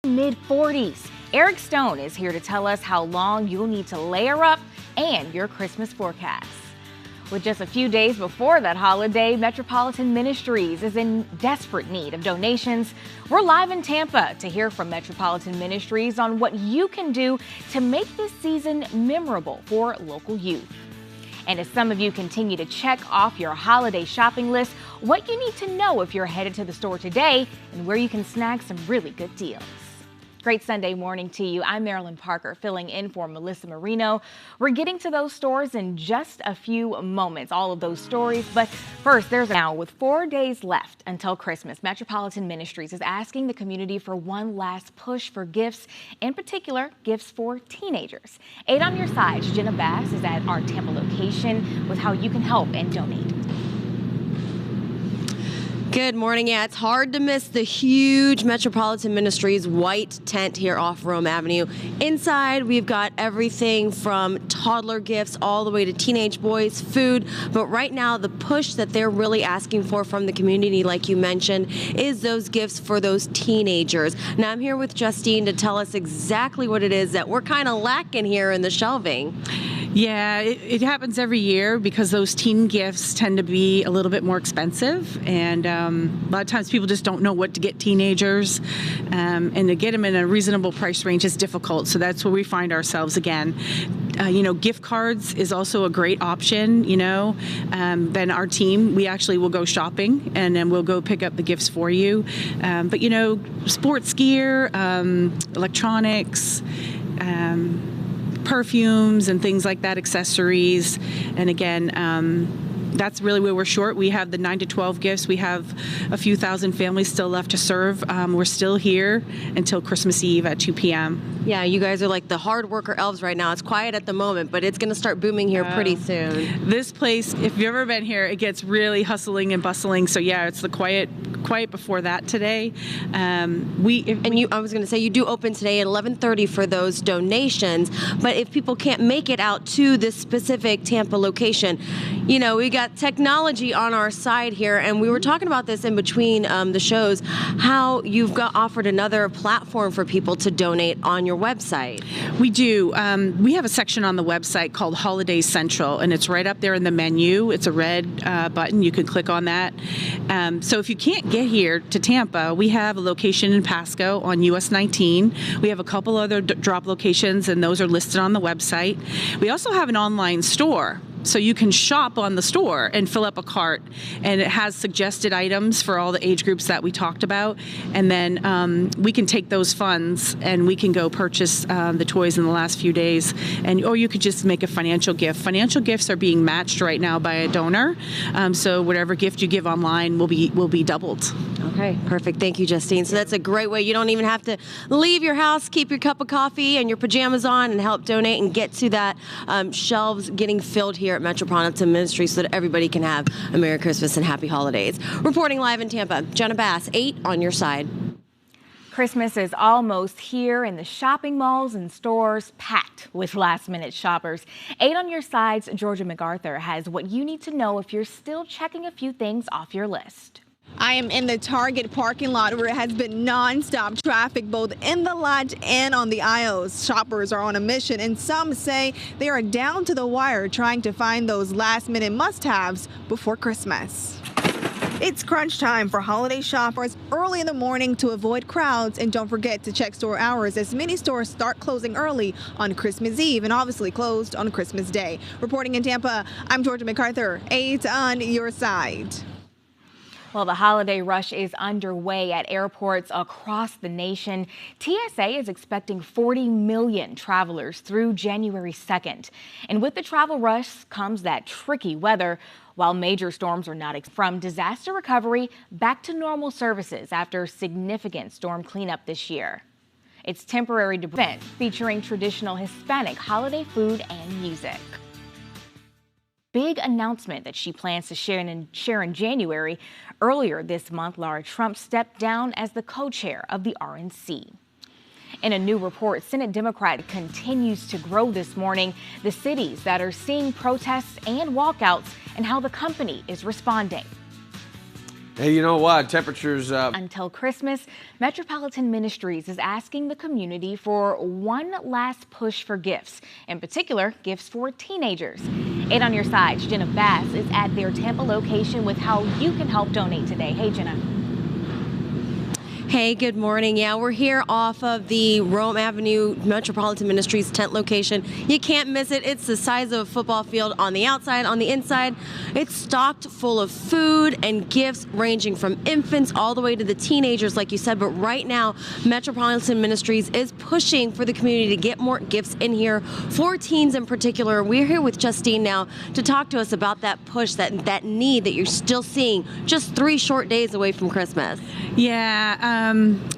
Mid-40s. Eric Stone is here to tell us how long you'll need to layer up and your Christmas forecast. With just a few days before that holiday, Metropolitan Ministries is in desperate need of donations. We're live in Tampa to hear from Metropolitan Ministries on what you can do to make this season memorable for local youth. And as some of you continue to check off your holiday shopping list, what you need to know if you're headed to the store today and where you can snag some really good deals. Great Sunday morning to you. I'm Marilyn Parker, filling in for Melissa Marino. We're getting to those stores in just a few moments, all of those stories. But first, now with 4 days left until Christmas, Metropolitan Ministries is asking the community for one last push for gifts, in particular, gifts for teenagers. 8 on your side, Jenna Bass is at our Tampa location with how you can help and donate. Good morning. Yeah, it's hard to miss the huge Metropolitan Ministries white tent here off Rome Avenue. Inside, we've got everything from toddler gifts all the way to teenage boys, food. But right now, the push that they're really asking for from the community, like you mentioned, is those gifts for those teenagers. Now, I'm here with Justine to tell us exactly what it is that we're kind of lacking here in the shelving. Yeah, it happens every year because those teen gifts tend to be a little bit more expensive, and a lot of times people just don't know what to get teenagers, and to get them in a reasonable price range is difficult. So that's where we find ourselves again. Gift cards is also a great option. Then our team, we actually will go shopping and then we'll go pick up the gifts for you. But sports gear, electronics. Perfumes and things like that, accessories. And again, that's really where we're short. We have the 9 to 12 gifts. We have a few thousand families still left to serve. We're still here until Christmas Eve at 2 p.m. Yeah, you guys are like the hard worker elves right now. It's quiet at the moment, but it's going to start booming here pretty soon. This place, if you've ever been here, it gets really hustling and bustling. So yeah, it's the quiet before that today. I was going to say you do open today at 11:30 for those donations, but if people can't make it out to this specific Tampa location, we got technology on our side here, and we were talking about this in between the shows, how you've offered another platform for people to donate on your website. We do. We have a section on the website called Holiday Central, and it's right up there in the menu. It's a red button. You can click on that. So if you can't get here to Tampa, we have a location in Pasco on US 19. We have a couple other drop locations, and those are listed on the website. We also have an online store. So you can shop on the store and fill up a cart, and it has suggested items for all the age groups that we talked about, and then we can take those funds and we can go purchase the toys in the last few days, or you could just make a financial gift. Financial gifts are being matched right now by a donor, so whatever gift you give online will be doubled. Okay, perfect. Thank you, Justine. So that's a great way. You don't even have to leave your house, keep your cup of coffee and your pajamas on, and help donate and get to that shelves getting filled here at Metropolitan Ministries so that everybody can have a Merry Christmas and Happy Holidays. Reporting live in Tampa, Jenna Bass, 8 on your side. Christmas is almost here, and the shopping malls and stores packed with last-minute shoppers. 8 on your side's Georgia MacArthur has what you need to know if you're still checking a few things off your list. I am in the Target parking lot where it has been non-stop traffic both in the lot and on the aisles. Shoppers are on a mission, and some say they are down to the wire trying to find those last-minute must-haves before Christmas. It's crunch time for holiday shoppers early in the morning to avoid crowds, and don't forget to check store hours as many stores start closing early on Christmas Eve and obviously closed on Christmas Day. Reporting in Tampa, I'm Georgia MacArthur, 8 on your side. Well, the holiday rush is underway at airports across the nation. TSA is expecting 40 million travelers through January 2nd. And with the travel rush comes that tricky weather. While major storms are not from disaster recovery back to normal services after significant storm cleanup this year. It's temporary event featuring traditional Hispanic holiday food and music. Big announcement that she plans to share in January. Earlier this month, Lara Trump stepped down as the co-chair of the RNC. In a new report, Senate Democrat continues to grow this morning. The cities that are seeing protests and walkouts and how the company is responding. Hey, you know what? Temperatures Until Christmas, Metropolitan Ministries is asking the community for one last push for gifts, in particular, gifts for teenagers. 8 on your side, Jenna Bass is at their Tampa location with how you can help donate today. Hey, Jenna. Hey, good morning. Yeah, we're here off of the Rome Avenue Metropolitan Ministries tent location. You can't miss it. It's the size of a football field on the outside, on the inside. It's stocked full of food and gifts ranging from infants all the way to the teenagers, like you said. But right now, Metropolitan Ministries is pushing for the community to get more gifts in here for teens in particular. We're here with Justine now to talk to us about that push, that need that you're still seeing just 3 short days away from Christmas. Yeah,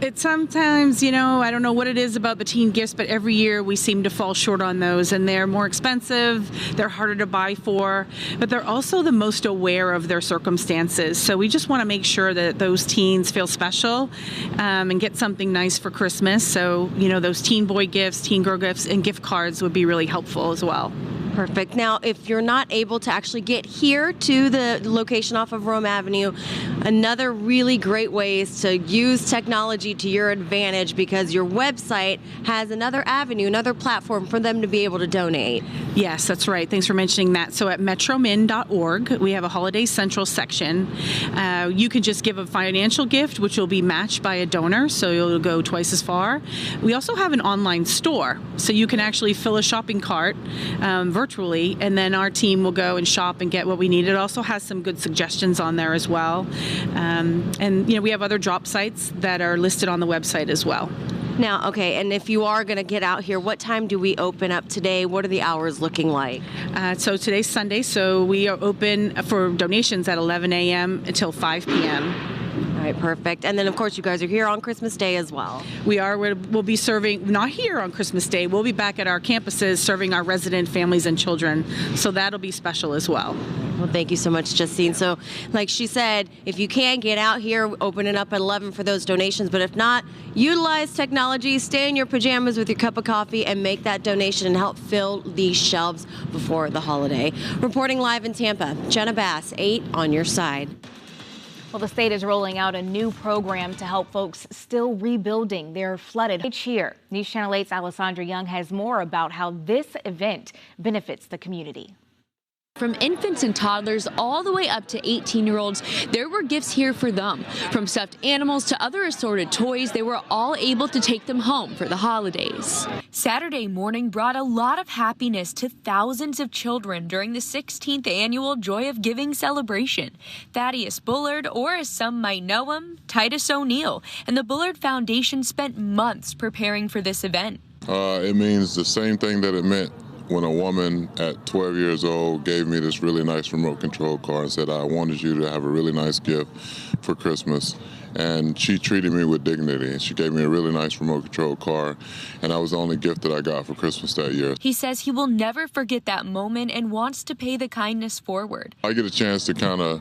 it's sometimes, I don't know what it is about the teen gifts, but every year we seem to fall short on those, and they're more expensive, they're harder to buy for, but they're also the most aware of their circumstances. So we just want to make sure that those teens feel special and get something nice for Christmas. So, those teen boy gifts, teen girl gifts, and gift cards would be really helpful as well. Perfect. Now, if you're not able to actually get here to the location off of Rome Avenue, another really great way is to use technology to your advantage, because your website has another avenue, another platform for them to be able to donate. Yes, that's right. Thanks for mentioning that. So at metromin.org, we have a Holiday Central section. You can just give a financial gift, which will be matched by a donor, so you'll go twice as far. We also have an online store, so you can actually fill a shopping cart virtually, and then our team will go and shop and get what we need. It also has some good suggestions on there as well. And we have other drop sites that are listed on the website as well. Now, okay, and if you are going to get out here, what time do we open up today? What are the hours looking like? So today's Sunday, so we are open for donations at 11 a.m. until 5 p.m. All right, perfect. And then, of course, you guys are here on Christmas Day as well. We are. We'll be serving, not here on Christmas Day, we'll be back at our campuses serving our resident families and children. So that'll be special as well. Well, thank you so much, Justine. So, like she said, if you can get out here, open it up at 11 for those donations. But if not, utilize technology, stay in your pajamas with your cup of coffee, and make that donation and help fill these shelves before the holiday. Reporting live in Tampa, Jenna Bass, 8 on your side. Well, the state is rolling out a new program to help folks still rebuilding their flooded here. News Channel 8's Alessandra Young has more about how this event benefits the community. From infants and toddlers all the way up to 18-year-olds, there were gifts here for them. From stuffed animals to other assorted toys, they were all able to take them home for the holidays. Saturday morning brought a lot of happiness to thousands of children during the 16th annual Joy of Giving celebration. Thaddeus Bullard, or as some might know him, Titus O'Neill, and the Bullard Foundation spent months preparing for this event. It means the same thing that it meant when a woman at 12 years old gave me this really nice remote control car and said, I wanted you to have a really nice gift for Christmas. And she treated me with dignity, and she gave me a really nice remote control car, and that was the only gift that I got for Christmas that year. He says he will never forget that moment and wants to pay the kindness forward. I get a chance to kind of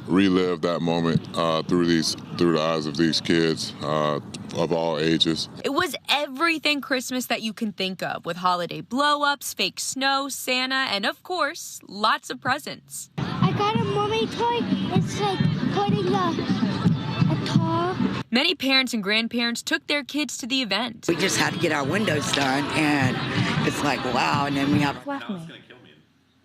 relive that moment through the eyes of these kids of all ages. It was everything Christmas that you can think of, with holiday blow-ups, fake snow, Santa, and of course, lots of presents. I got a mermaid toy. It's like putting a tar. Many parents and grandparents took their kids to the event. We just had to get our windows done, and it's like, wow, and then we have...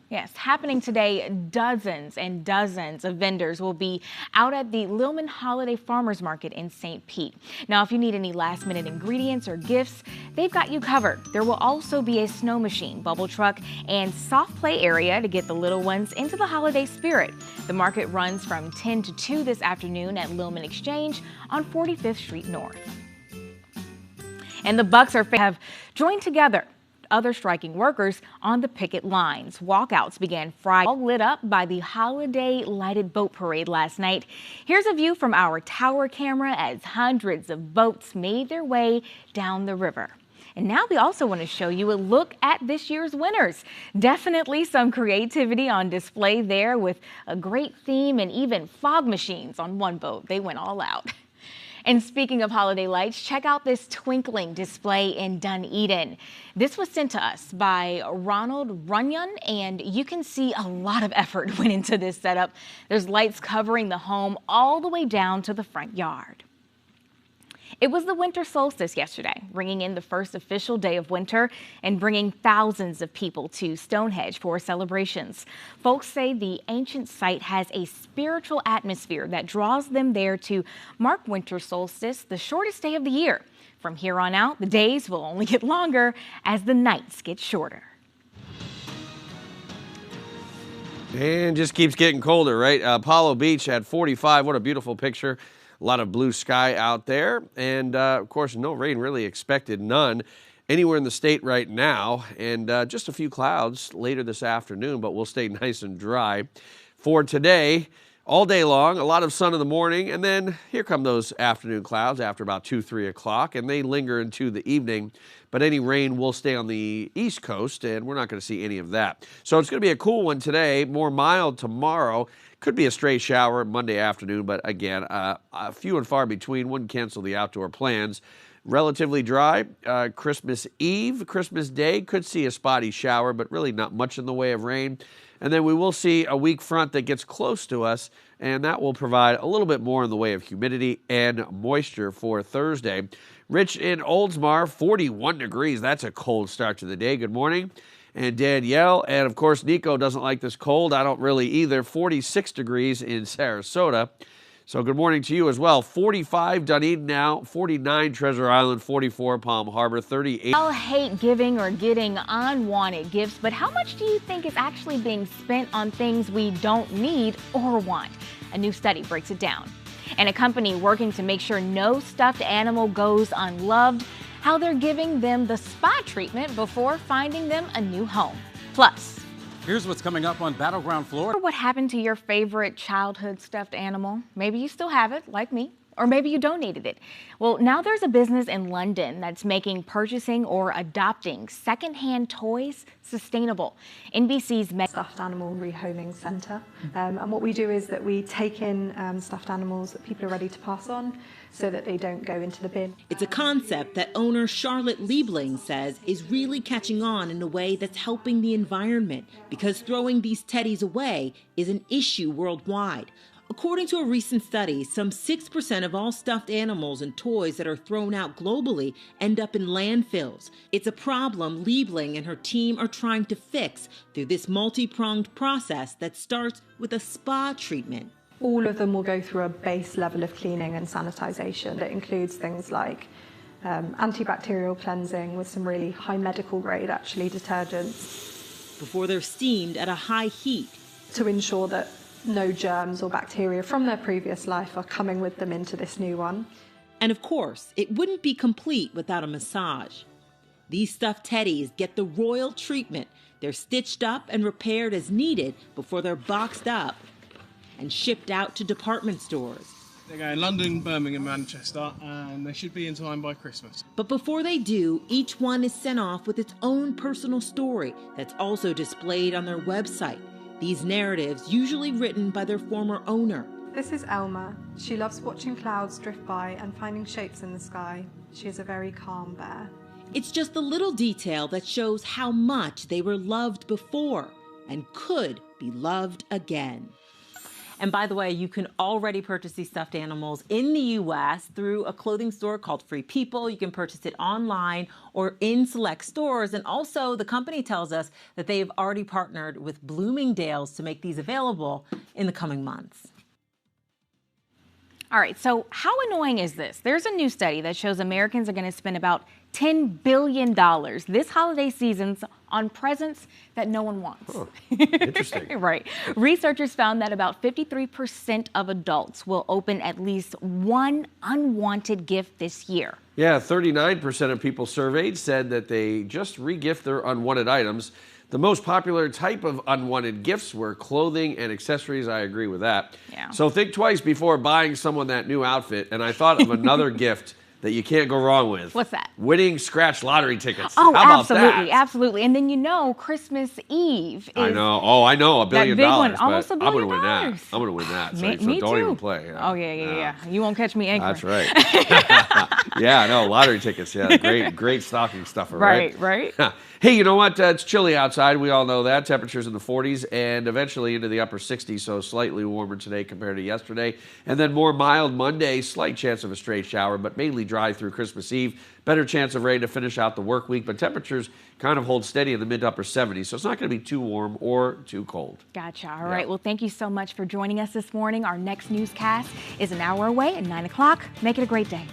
Yes, happening today, dozens and dozens of vendors will be out at the Lilman Holiday Farmers Market in St. Pete. Now, if you need any last-minute ingredients or gifts, they've got you covered. There will also be a snow machine, bubble truck, and soft play area to get the little ones into the holiday spirit. The market runs from 10 to 2 this afternoon at Lilman Exchange on 45th Street North. And the Bucks have joined together other striking workers on the picket lines. Walkouts began Friday, all lit up by the holiday lighted boat parade last night. Here's a view from our tower camera as hundreds of boats made their way down the river. And now we also want to show you a look at this year's winners. Definitely some creativity on display there, with a great theme and even fog machines on one boat. They went all out. And speaking of holiday lights, check out this twinkling display in Dunedin. This was sent to us by Ronald Runyon, and you can see a lot of effort went into this setup. There's lights covering the home all the way down to the front yard. It was the winter solstice yesterday, bringing in the first official day of winter and bringing thousands of people to Stonehenge for celebrations. Folks say the ancient site has a spiritual atmosphere that draws them there to mark winter solstice, the shortest day of the year. From here on out, the days will only get longer as the nights get shorter. And just keeps getting colder, right? Apollo Beach at 45. What a beautiful picture. A lot of blue sky out there. And, of course, no rain really expected, none anywhere in the state right now. And just a few clouds later this afternoon, but we'll stay nice and dry. For today, all day long, a lot of sun in the morning. And then here come those afternoon clouds after about 2, 3 o'clock. And they linger into the evening. But any rain will stay on the East Coast, and we're not going to see any of that. So it's going to be a cool one today, more mild tomorrow. Could be a stray shower Monday afternoon, but again, few and far between. Wouldn't cancel the outdoor plans. Relatively dry. Christmas Eve, Christmas Day, could see a spotty shower, but really not much in the way of rain. And then we will see a weak front that gets close to us, and that will provide a little bit more in the way of humidity and moisture for Thursday. Rich in Oldsmar, 41 degrees. That's a cold start to the day. Good morning. And Danielle, and of course, Nico doesn't like this cold. I don't really either. 46 degrees in Sarasota. So good morning to you as well. 45 Dunedin now, 49 Treasure Island, 44 Palm Harbor, 38. I'll hate giving or getting unwanted gifts, but how much do you think is actually being spent on things we don't need or want? A new study breaks it down. And a company working to make sure no stuffed animal goes unloved, how they're giving them the spa treatment before finding them a new home. Plus, here's what's coming up on Battleground Florida. What happened to your favorite childhood stuffed animal? Maybe you still have it, like me, or maybe you donated it. Well, now there's a business in London that's making purchasing or adopting secondhand toys sustainable. NBC's Stuffed Animal Rehoming Centre. And what we do is that we take in stuffed animals that people are ready to pass on so that they don't go into the bin. It's a concept that owner Charlotte Liebling says is really catching on in a way that's helping the environment, because throwing these teddies away is an issue worldwide. According to a recent study, some 6% of all stuffed animals and toys that are thrown out globally end up in landfills. It's a problem Liebling and her team are trying to fix through this multi-pronged process that starts with a spa treatment. All of them will go through a base level of cleaning and sanitization that includes things like antibacterial cleansing with some really high medical grade detergents. Before they're steamed at a high heat. To ensure that no germs or bacteria from their previous life are coming with them into this new one. And of course, it wouldn't be complete without a massage. These stuffed teddies get the royal treatment. They're stitched up and repaired as needed before they're boxed up and shipped out to department stores. They go in London, Birmingham, Manchester, and they should be in time by Christmas. But before they do, each one is sent off with its own personal story that's also displayed on their website. These narratives, usually written by their former owner. This is Elma. She loves watching clouds drift by and finding shapes in the sky. She is a very calm bear. It's just the little detail that shows how much they were loved before and could be loved again. And by the way, you can already purchase these stuffed animals in the U.S. through a clothing store called Free People. You can purchase it online or in select stores. And also, the company tells us that they have already partnered with Bloomingdale's to make these available in the coming months. All right, so how annoying is this? There's a new study that shows Americans are going to spend about $10 billion this holiday season on presents that no one wants. Huh. Interesting. Right. Researchers found that about 53% of adults will open at least one unwanted gift this year. Yeah, 39% of people surveyed said that they just re-gift their unwanted items. The most popular type of unwanted gifts were clothing and accessories. I agree with that. Yeah. So think twice before buying someone that new outfit. And I thought of another gift that you can't go wrong with. What's that? Winning scratch lottery tickets. Oh, How about absolutely, that? absolutely. And then Christmas Eve is I know. Oh, I know. $1 billion. that big one, almost $1 I'm billion. going to win that. I'm going to win that. So, Me so don't too. even play. You know? Oh, yeah. You won't catch me anchoring. That's right. Yeah, I know. Lottery tickets. Yeah, great stocking stuffer, right? Right. Hey, you know what? It's chilly outside. We all know that. Temperatures in the 40s and eventually into the upper 60s, so slightly warmer today compared to yesterday. And then more mild Monday, slight chance of a stray shower, but mainly dry through Christmas Eve. Better chance of rain to finish out the work week, but temperatures kind of hold steady in the mid to upper 70s, so it's not going to be too warm or too cold. Gotcha. All right. Well, thank you so much for joining us this morning. Our next newscast is an hour away at 9 o'clock. Make it a great day.